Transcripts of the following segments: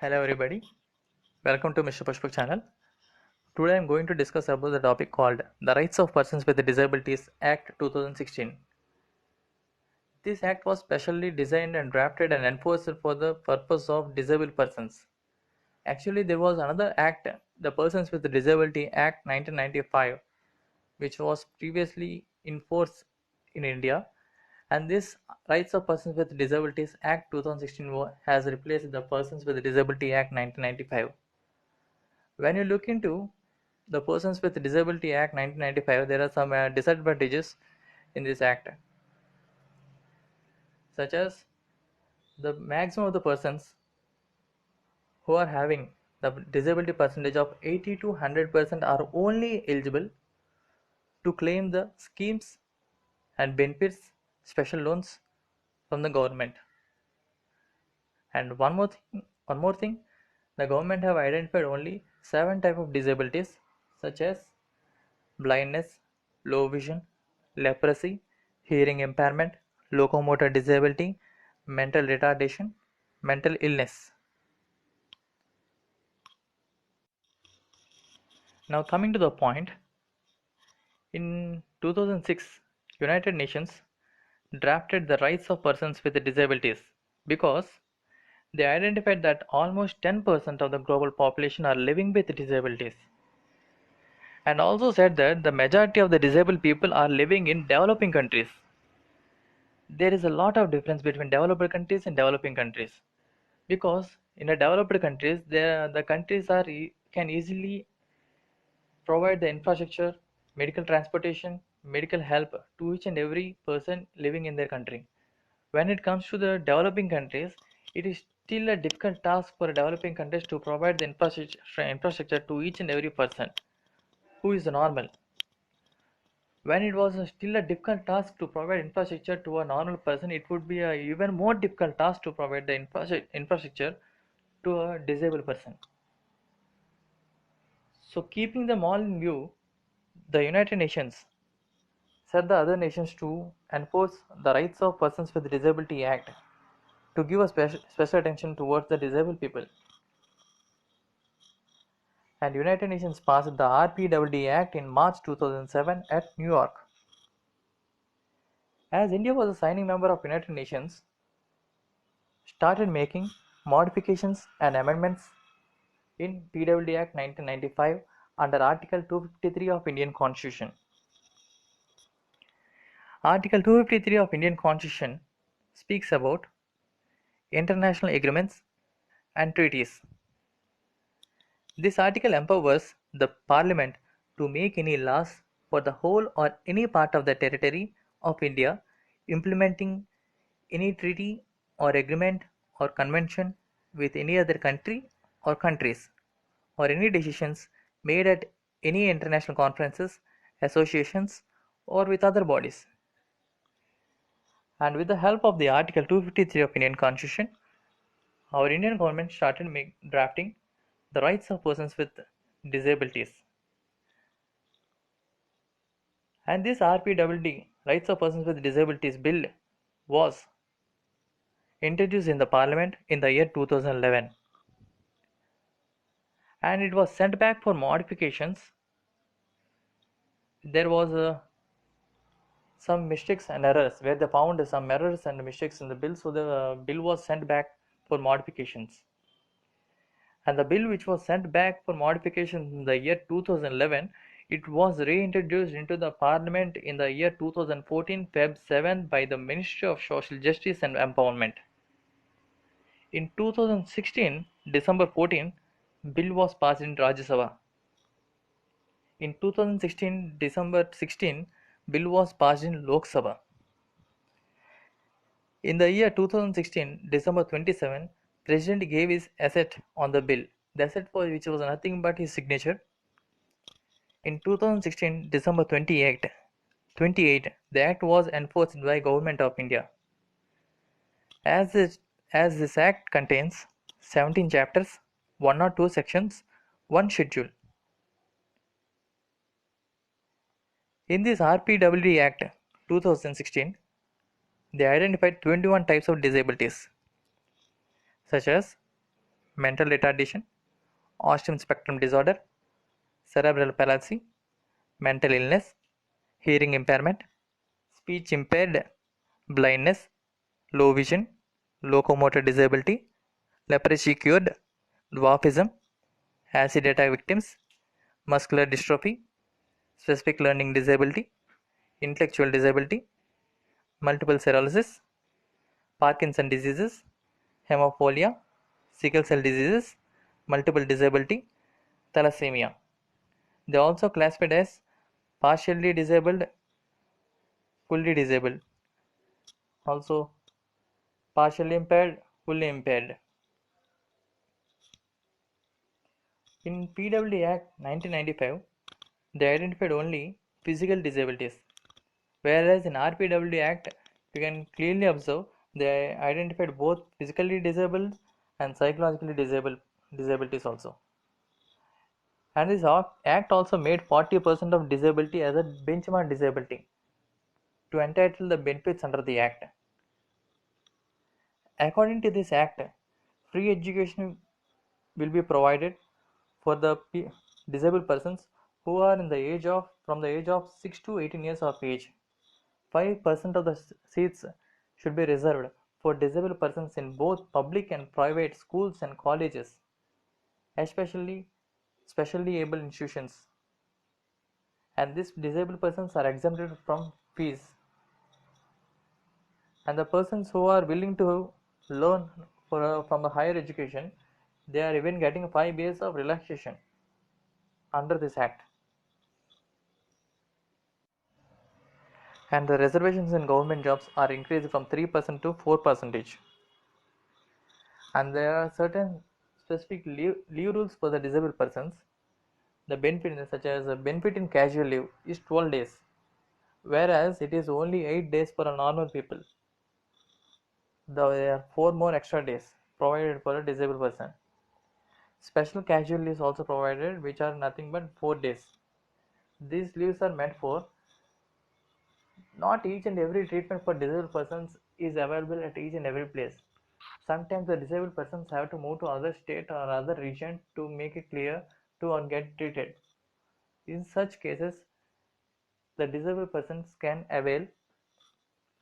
Hello everybody, welcome to Mr. Pushpak channel. Today I am going to discuss about the topic called The Rights of Persons with Disabilities Act 2016. This act was specially designed and drafted and enforced for the purpose of disabled persons. Actually, there was another act, the Persons with Disability Act 1995, which was previously in force in India, and this Rights of Persons with Disabilities Act 2016 has replaced the Persons with Disability Act 1995. When you look into the Persons with Disability Act 1995, there are some disadvantages in this act, such as the maximum of the persons who are having the disability percentage of 80 to 100% are only eligible to claim the schemes and benefits, special loans from the government. And one more thing, the government have identified only 7 type of disabilities, such as blindness, low vision, leprosy, hearing impairment, locomotor disability, mental retardation, mental illness. Now coming to the point, in 2006, United Nations drafted the rights of persons with disabilities because they identified that almost 10% of the global population are living with disabilities, and also said that the majority of the disabled people are living in developing countries. There is a lot of difference between developed countries and developing countries, because in the developed countries the countries can easily provide the infrastructure, medical transportation, medical help to each and every person living in their country. When it comes to the developing countries, it is still a difficult task for developing countries to provide the infrastructure to each and every person who is normal. When it was still a difficult task to provide infrastructure to a normal person, it would be a even more difficult task to provide the infrastructure to a disabled person. So, keeping them all in view, the United Nations set the other nations to enforce the Rights of Persons with Disability Act to give a special attention towards the disabled people. And United Nations passed the RPWD Act in March 2007 at New York. As India was a signing member of United Nations, started making modifications and amendments in PWD Act 1995 under Article 253 of Indian Constitution. Article 253 of Indian Constitution speaks about international agreements and treaties. This article empowers the Parliament to make any laws for the whole or any part of the territory of India implementing any treaty or agreement or convention with any other country or countries, or any decisions made at any international conferences, associations, or with other bodies. And with the help of the Article 253 of Indian Constitution, our Indian government started drafting the rights of persons with disabilities. And this RPWD, Rights of Persons with Disabilities Bill, was introduced in the Parliament in the year 2011, and it was sent back for modifications. There was some mistakes and errors where they found some errors and mistakes in the bill, so the bill was sent back for modifications. And the bill which was sent back for modification in the year 2011, it was reintroduced into the Parliament in the year 2014 Feb 7 by the Ministry of Social Justice and Empowerment. In 2016 December 14, bill was passed in Rajya Sabha. In 2016 December 16, bill was passed in Lok Sabha. In the year 2016 December 27, President gave his assent on the bill. The assent for which was nothing but his signature. In 2016 December 28, the act was enforced by Government of India. As this act contains 17 chapters, 102 sections, 1 schedule. In this RPWD Act 2016, they identified 21 types of disabilities, such as mental retardation, autism spectrum disorder, cerebral palsy, mental illness, hearing impairment, speech impaired, blindness, low vision, locomotor disability, leprosy cured, dwarfism, acid attack victims, muscular dystrophy, specific learning disability, intellectual disability, multiple sclerosis, Parkinson diseases, hemophilia, sickle cell diseases, multiple disability, thalassemia. They are also classified as partially disabled, fully disabled, also partially impaired, fully impaired. In PWD Act 1995, they identified only physical disabilities, whereas in RPWD Act, you can clearly observe they identified both physically disabled and psychologically disabled disabilities also. And this act also made 40% of disability as a benchmark disability to entitle the benefits under the act. According to this act, free education will be provided for the disabled persons who are in the age of from the age of 6 to 18 years of age. 5% of the seats should be reserved for disabled persons in both public and private schools and colleges, especially specially able institutions. And these disabled persons are exempted from fees. And the persons who are willing to learn from the higher education, they are even getting 5 years of relaxation under this act. And the reservations in government jobs are increased from 3% to 4%. And there are certain specific leave rules for the disabled persons. The benefit, such as a benefit in casual leave, is 12 days, whereas it is only 8 days for a normal people. There are 4 more extra days provided for a disabled person. Special casual leaves also provided, which are nothing but 4 days. These leaves are meant for not each and every treatment for disabled persons is available at each and every place. Sometimes the disabled persons have to move to other state or other region to make it clear to get treated. In such cases, the disabled persons can avail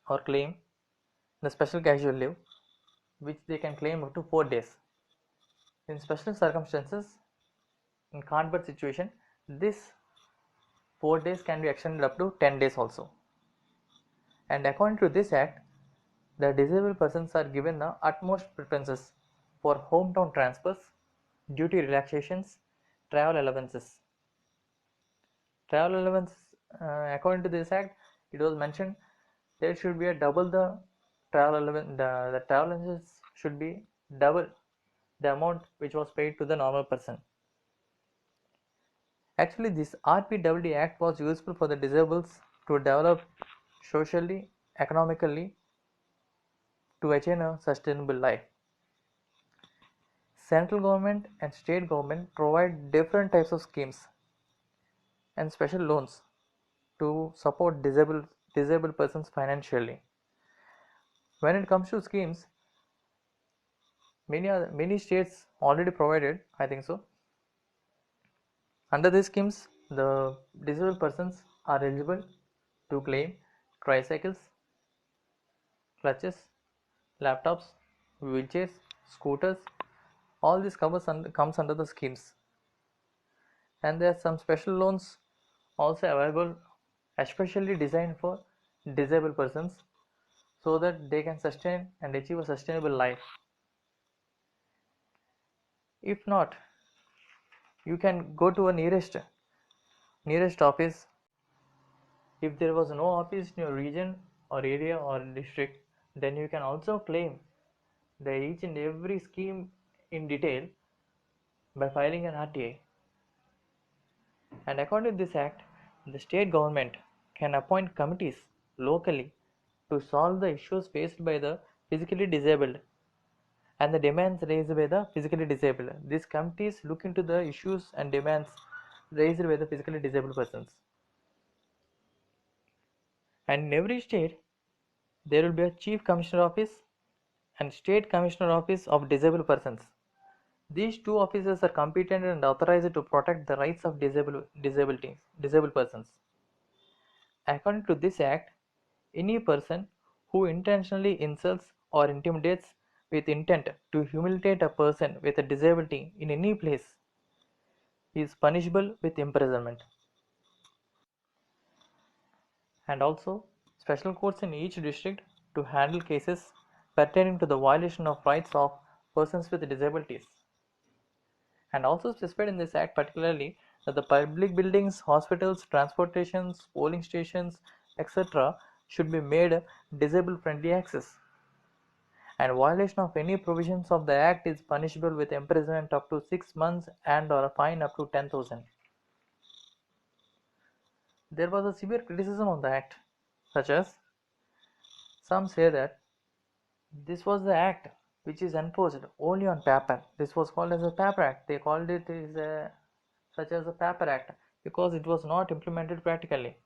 or claim the special casual leave, which they can claim up to 4 days. In special circumstances, in convert situation, this 4 days can be extended up to 10 days also. And according to this act, the disabled persons are given the utmost preferences for hometown transfers, duty relaxations, travel allowances. Travel allowance, according to this act, it was mentioned there should be a double the travel allowance. The travel allowances should be double the amount which was paid to the normal person. Actually, this RPWD Act was useful for the disabled to develop socially, economically, to attain a sustainable life. Central government and state government provide different types of schemes and special loans to support disabled persons financially. When it comes to schemes, many states already provided, I think so. Under these schemes, the disabled persons are eligible to claim tricycles, clutches, laptops, wheelchairs, scooters. All this comes under the schemes. And there are some special loans also available, especially designed for disabled persons, so that they can sustain and achieve a sustainable life. If not, you can go to a nearest office. If there was no office in your region or area or district, then you can also claim the each and every scheme in detail by filing an RTA. And according to this act, the state government can appoint committees locally to solve the issues faced by the physically disabled and the demands raised by the physically disabled. These committees look into the issues and demands raised by the physically disabled persons. And in every state, there will be a Chief Commissioner Office and State Commissioner Office of Disabled Persons. These two officers are competent and authorized to protect the rights of disabled persons. According to this act, any person who intentionally insults or intimidates with intent to humiliate a person with a disability in any place is punishable with imprisonment. And also, special courts in each district to handle cases pertaining to the violation of rights of persons with disabilities. And also specified in this act particularly that the public buildings, hospitals, transportations, polling stations, etc. should be made disabled friendly access. And violation of any provisions of the act is punishable with imprisonment up to 6 months and or a fine up to 10,000. There was a severe criticism of the act, such as some say that this was the act which is enforced only on paper. This was called as a paper act. They called it as such as a paper act because it was not implemented practically.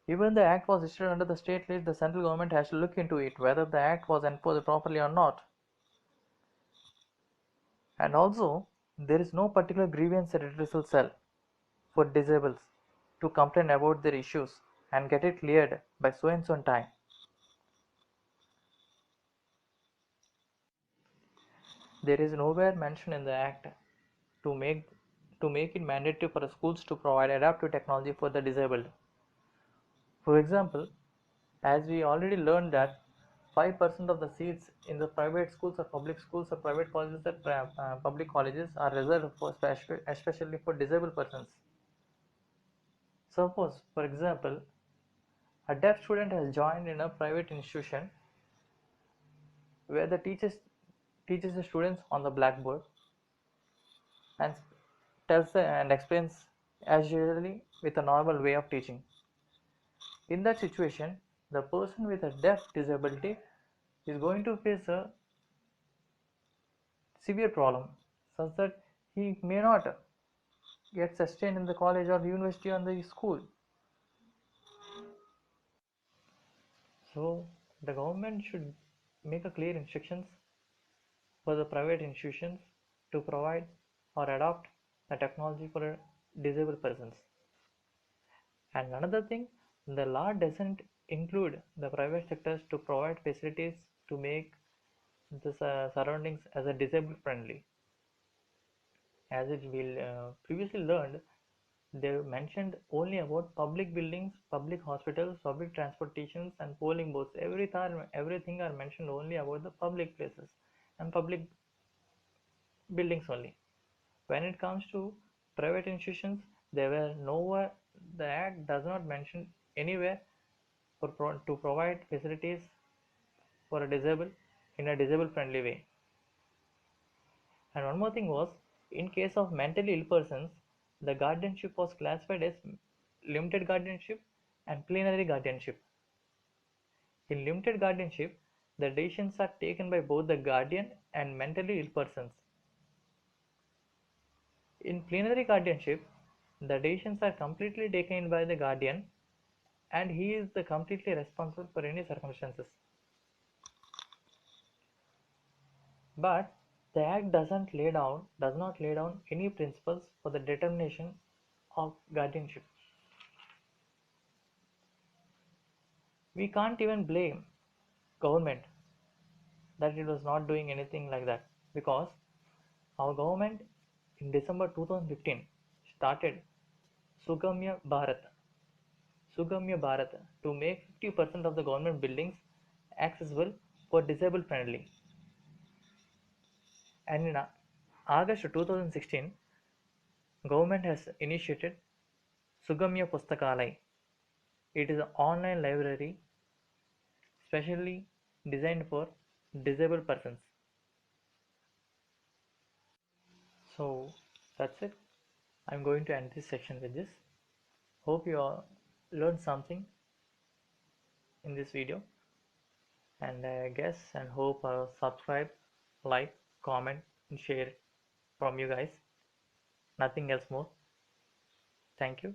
Even the act was issued under the state lead, the central government has to look into it whether the act was enforced properly or not. And also, there is no particular grievance redressal cell for disabled to complain about their issues and get it cleared by so and so time. There is nowhere mention in the act to make it mandatory for schools to provide adaptive technology for the disabled. For example, as we already learned that 5% of the seats in the private schools or public schools or private colleges or public colleges are reserved for especially for disabled persons. Suppose, for example, a deaf student has joined in a private institution where the teaches the students on the blackboard and and explains as usually with a normal way of teaching. In that situation, the person with a deaf disability is going to face a severe problem such that he may not get sustained in the college or the university or the school. So the government should make a clear instructions for the private institutions to provide or adopt the technology for disabled persons. And another thing, the law doesn't include the private sectors to provide facilities to make the surroundings as a disabled friendly. As it will previously learned, they mentioned only about public buildings, public hospitals, public transportations, and polling booths. Everything are mentioned only about the public places and public buildings only. When it comes to private institutions, there were nowhere. The Act does not mention anywhere to provide facilities for a disabled in a disabled friendly way. And one more thing was, in case of mentally ill persons, the guardianship was classified as limited guardianship and plenary guardianship. In limited guardianship, the decisions are taken by both the guardian and mentally ill persons. In plenary guardianship, the decisions are completely taken by the guardian and he is the completely responsible for any circumstances. But the Act does not lay down any principles for the determination of guardianship. We can't even blame government that it was not doing anything like that because our government in December 2015 started Sugamya Bharat to make 50% of the government buildings accessible for disabled friendly. And in August 2016, government has initiated Sugamya Pustakalay. It is an online library specially designed for disabled persons. So that's it. I'm going to end this section with this. Hope you all learned something in this video, and I guess and hope subscribe, like, comment, and share from you guys. Nothing else more. Thank you.